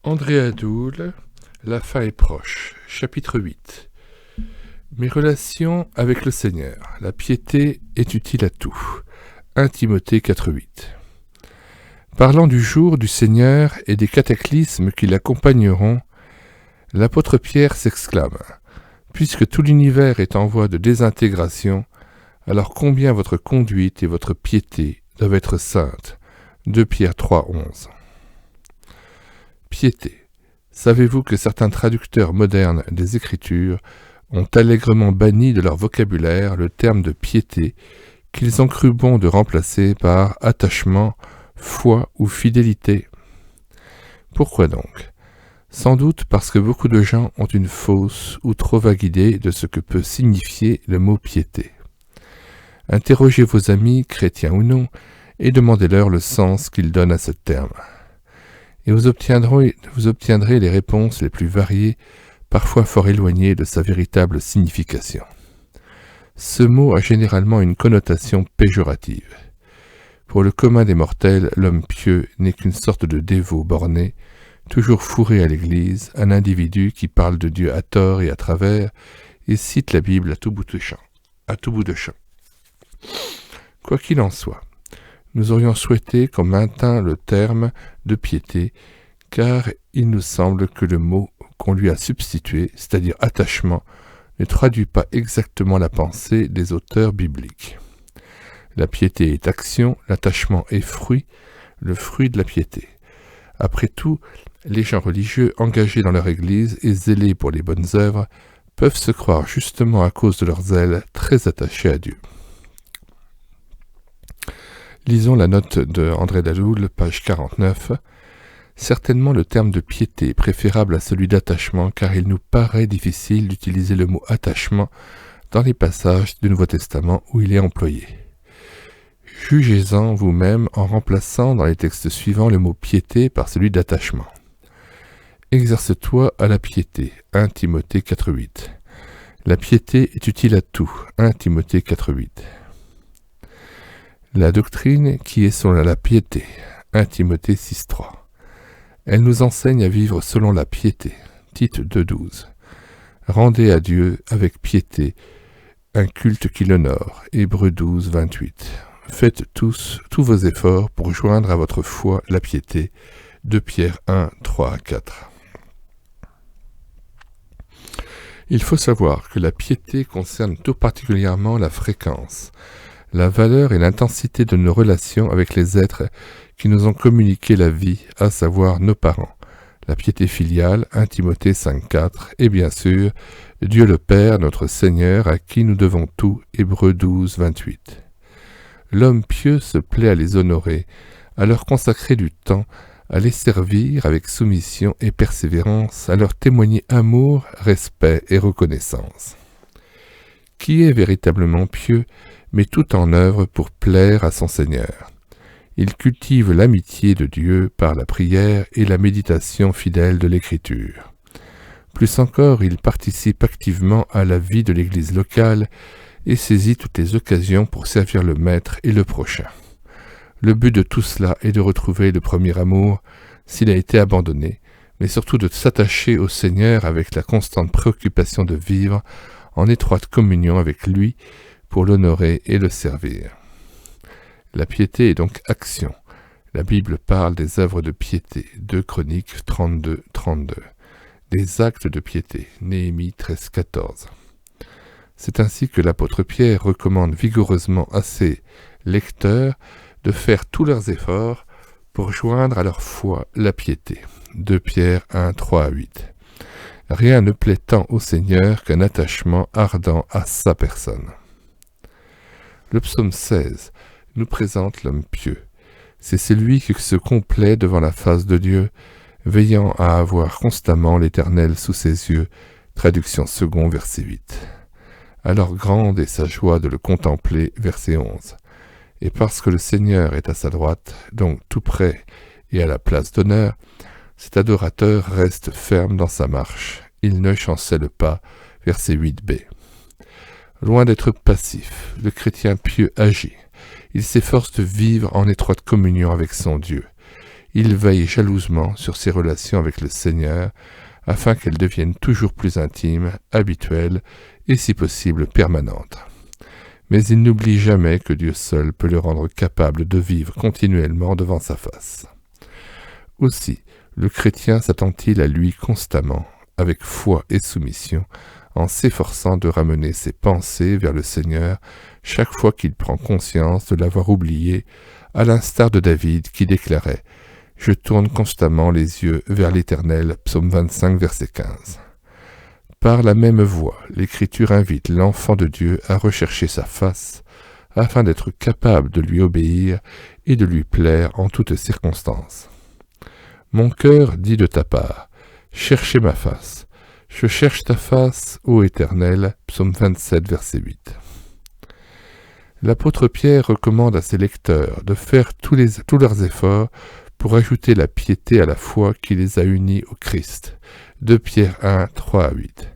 André Adoul, La fin est proche, chapitre 8. Mes relations avec le Seigneur. La piété est utile à tout. 1 Timothée 4,8. Parlant du jour du Seigneur et des cataclysmes qui l'accompagneront, l'apôtre Pierre s'exclame : puisque tout l'univers est en voie de désintégration, alors combien votre conduite et votre piété doivent être saintes. 2 Pierre 3,11. Piété. Savez-vous que certains traducteurs modernes des Écritures ont allègrement banni de leur vocabulaire le terme de piété qu'ils ont cru bon de remplacer par attachement, foi ou fidélité? Pourquoi donc? Sans doute parce que beaucoup de gens ont une fausse ou trop vague idée de ce que peut signifier le mot piété. Interrogez vos amis, chrétiens ou non, et demandez-leur le sens qu'ils donnent à ce terme. Et vous obtiendrez les réponses les plus variées, parfois fort éloignées de sa véritable signification. Ce mot a généralement une connotation péjorative. Pour le commun des mortels, l'homme pieux n'est qu'une sorte de dévot borné, toujours fourré à l'église, un individu qui parle de Dieu à tort et à travers, et cite la Bible à tout bout de champ. Quoi qu'il en soit, nous aurions souhaité qu'on maintînt le terme de piété, car il nous semble que le mot qu'on lui a substitué, c'est-à-dire attachement, ne traduit pas exactement la pensée des auteurs bibliques. La piété est action, l'attachement est fruit, le fruit de la piété. Après tout, les gens religieux engagés dans leur église et zélés pour les bonnes œuvres peuvent se croire justement à cause de leur zèle très attachés à Dieu. Lisons la note de André Adoul, page 49. Certainement le terme de piété est préférable à celui d'attachement, car il nous paraît difficile d'utiliser le mot attachement dans les passages du Nouveau Testament où il est employé. Jugez-en vous-même en remplaçant dans les textes suivants le mot piété par celui d'attachement. Exerce-toi à la piété. 1 Timothée 4,8. La piété est utile à tout. 1 Timothée 4,8. La doctrine qui est selon la piété. 1 Timothée 6,3. Elle nous enseigne à vivre selon la piété. Tite 2,12. Rendez à Dieu avec piété un culte qui l'honore. Hébreux 12,28. Faites tous vos efforts pour joindre à votre foi la piété. 2 Pierre 1, 3 à 4. Il faut savoir que la piété concerne tout particulièrement la fréquence, la valeur et l'intensité de nos relations avec les êtres qui nous ont communiqué la vie, à savoir nos parents. La piété filiale, 1 Timothée 5,4, et bien sûr, Dieu le Père, notre Seigneur, à qui nous devons tout, Hébreux 12,28. L'homme pieux se plaît à les honorer, à leur consacrer du temps, à les servir avec soumission et persévérance, à leur témoigner amour, respect et reconnaissance. Qui est véritablement pieux, met tout en œuvre pour plaire à son Seigneur. Il cultive l'amitié de Dieu par la prière et la méditation fidèle de l'Écriture. Plus encore, il participe activement à la vie de l'Église locale et saisit toutes les occasions pour servir le Maître et le prochain. Le but de tout cela est de retrouver le premier amour s'il a été abandonné, mais surtout de s'attacher au Seigneur avec la constante préoccupation de vivre en étroite communion avec lui pour l'honorer et le servir. La piété est donc action. La Bible parle des œuvres de piété, 2 Chroniques 32, 32. Des actes de piété, Néhémie 13, 14. C'est ainsi que l'apôtre Pierre recommande vigoureusement à ses lecteurs de faire tous leurs efforts pour joindre à leur foi la piété. 2 Pierre 1, 3 à 8. Rien ne plaît tant au Seigneur qu'un attachement ardent à sa personne. Le psaume 16 nous présente l'homme pieux. C'est celui qui se complaît devant la face de Dieu, veillant à avoir constamment l'Éternel sous ses yeux. Traduction 2, verset 8. Alors grande est sa joie de le contempler, verset 11. Et parce que le Seigneur est à sa droite, donc tout près et à la place d'honneur, cet adorateur reste ferme dans sa marche. Il ne chancelle pas, verset 8b. Loin d'être passif, le chrétien pieux agit. Il s'efforce de vivre en étroite communion avec son Dieu. il veille jalousement sur ses relations avec le Seigneur, afin qu'elles deviennent toujours plus intimes, habituelles et si possible permanentes. Mais il n'oublie jamais que Dieu seul peut le rendre capable de vivre continuellement devant sa face. Aussi, le chrétien s'attend-il à lui constamment, avec foi et soumission, en s'efforçant de ramener ses pensées vers le Seigneur chaque fois qu'il prend conscience de l'avoir oublié, à l'instar de David qui déclarait « Je tourne constamment les yeux vers l'Éternel » psaume 25, verset 15. Par la même voie, l'Écriture invite l'enfant de Dieu à rechercher sa face, afin d'être capable de lui obéir et de lui plaire en toutes circonstances. « Mon cœur dit de ta part, cherchez ma face. Je cherche ta face, ô Éternel » psaume 27, verset 8. L'apôtre Pierre recommande à ses lecteurs de faire tous leurs efforts pour ajouter la piété à la foi qui les a unis au Christ. 2 Pierre 1, 3 à 8.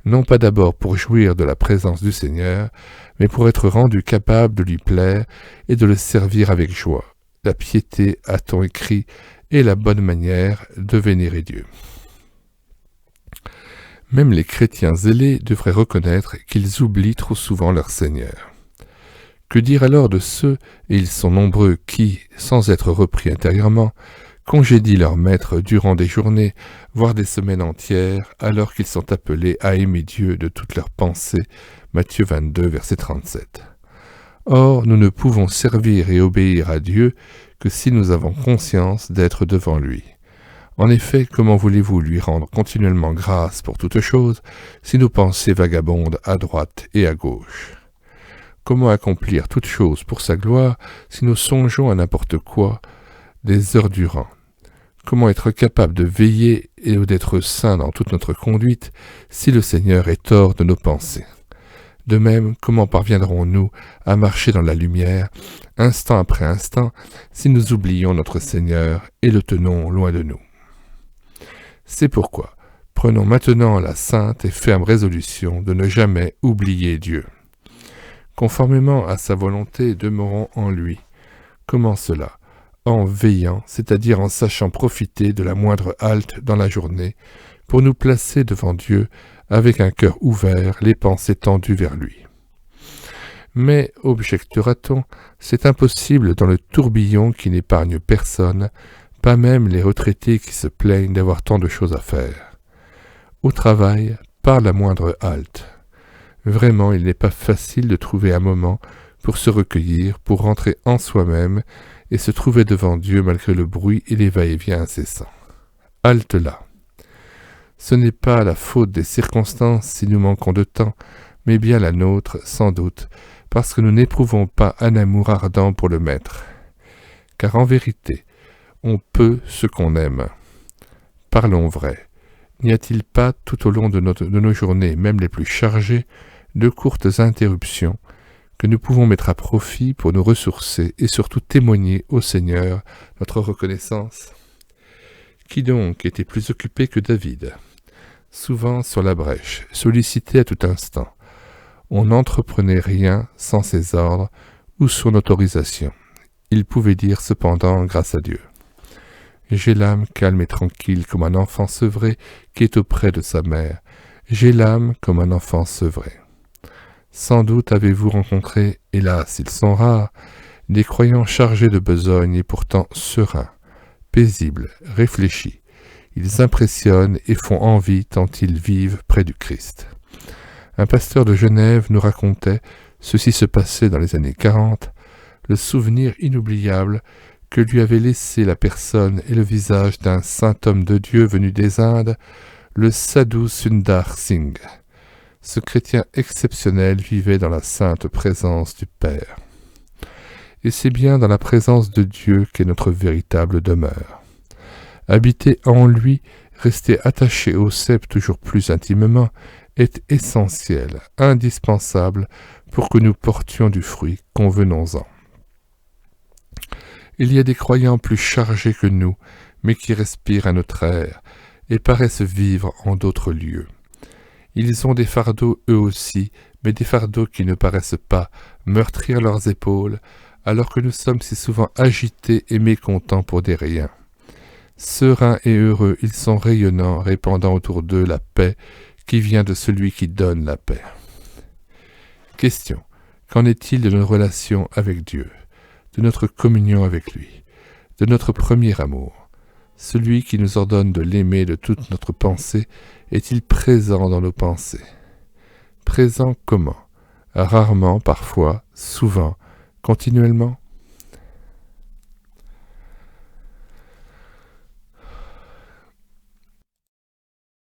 Non pas d'abord pour jouir de la présence du Seigneur, mais pour être rendu capable de lui plaire et de le servir avec joie. La piété, a-t-on écrit, est la bonne manière de vénérer Dieu. Même les chrétiens zélés devraient reconnaître qu'ils oublient trop souvent leur Seigneur. Que dire alors de ceux, et ils sont nombreux, qui, sans être repris intérieurement, congédient leur maître durant des journées, voire des semaines entières, alors qu'ils sont appelés à aimer Dieu de toute leur pensée, Matthieu 22, verset 37. Or, nous ne pouvons servir et obéir à Dieu que si nous avons conscience d'être devant lui. En effet, comment voulez-vous lui rendre continuellement grâce pour toutes choses, si nos pensées vagabondent à droite et à gauche ? Comment accomplir toutes choses pour sa gloire si nous songeons à n'importe quoi des heures durant ? Comment être capable de veiller et d'être saints dans toute notre conduite si le Seigneur est hors de nos pensées ? De même, comment parviendrons-nous à marcher dans la lumière, instant après instant, si nous oublions notre Seigneur et le tenons loin de nous ? C'est pourquoi, prenons maintenant la sainte et ferme résolution de ne jamais oublier Dieu. Conformément à sa volonté, demeurons en lui. Comment cela ? En veillant, c'est-à-dire en sachant profiter de la moindre halte dans la journée, pour nous placer devant Dieu avec un cœur ouvert, les pensées tendues vers lui. Mais, objectera-t-on, c'est impossible dans le tourbillon qui n'épargne personne, pas même les retraités qui se plaignent d'avoir tant de choses à faire. Au travail, par la moindre halte. Vraiment, il n'est pas facile de trouver un moment pour se recueillir, pour rentrer en soi-même et se trouver devant Dieu malgré le bruit et les va-et-vient incessants. Halte là. Ce n'est pas la faute des circonstances si nous manquons de temps, mais bien la nôtre, sans doute, parce que nous n'éprouvons pas un amour ardent pour le Maître. Car en vérité, on peut ce qu'on aime. Parlons vrai. N'y a-t-il pas, tout au long de nos journées, même les plus chargées, de courtes interruptions que nous pouvons mettre à profit pour nous ressourcer et surtout témoigner au Seigneur notre reconnaissance ? Qui donc était plus occupé que David ? Souvent sur la brèche, sollicité à tout instant. On n'entreprenait rien sans ses ordres ou son autorisation. Il pouvait dire cependant grâce à Dieu. J'ai l'âme calme et tranquille comme un enfant sevré qui est auprès de sa mère. J'ai l'âme comme un enfant sevré. Sans doute avez-vous rencontré, hélas, ils sont rares, des croyants chargés de besogne et pourtant sereins, paisibles, réfléchis. Ils impressionnent et font envie tant ils vivent près du Christ. Un pasteur de Genève nous racontait, ceci se passait dans les années 40, le souvenir inoubliable que lui avait laissé la personne et le visage d'un saint homme de Dieu venu des Indes, le Sadhu Sundar Singh. Ce chrétien exceptionnel vivait dans la sainte présence du Père. Et c'est bien dans la présence de Dieu qu'est notre véritable demeure. Habiter en lui, rester attaché au cep toujours plus intimement, est essentiel, indispensable pour que nous portions du fruit, convenons-en. Il y a des croyants plus chargés que nous, mais qui respirent un autre air et paraissent vivre en d'autres lieux. Ils ont des fardeaux eux aussi, mais des fardeaux qui ne paraissent pas meurtrir leurs épaules, alors que nous sommes si souvent agités et mécontents pour des riens. Sereins et heureux, ils sont rayonnants, répandant autour d'eux la paix qui vient de celui qui donne la paix. Question. Qu'en est-il de nos relations avec Dieu, de notre communion avec lui, de notre premier amour? Celui qui nous ordonne de l'aimer de toute notre pensée est-il présent dans nos pensées? Présent comment? Rarement, parfois, souvent, continuellement?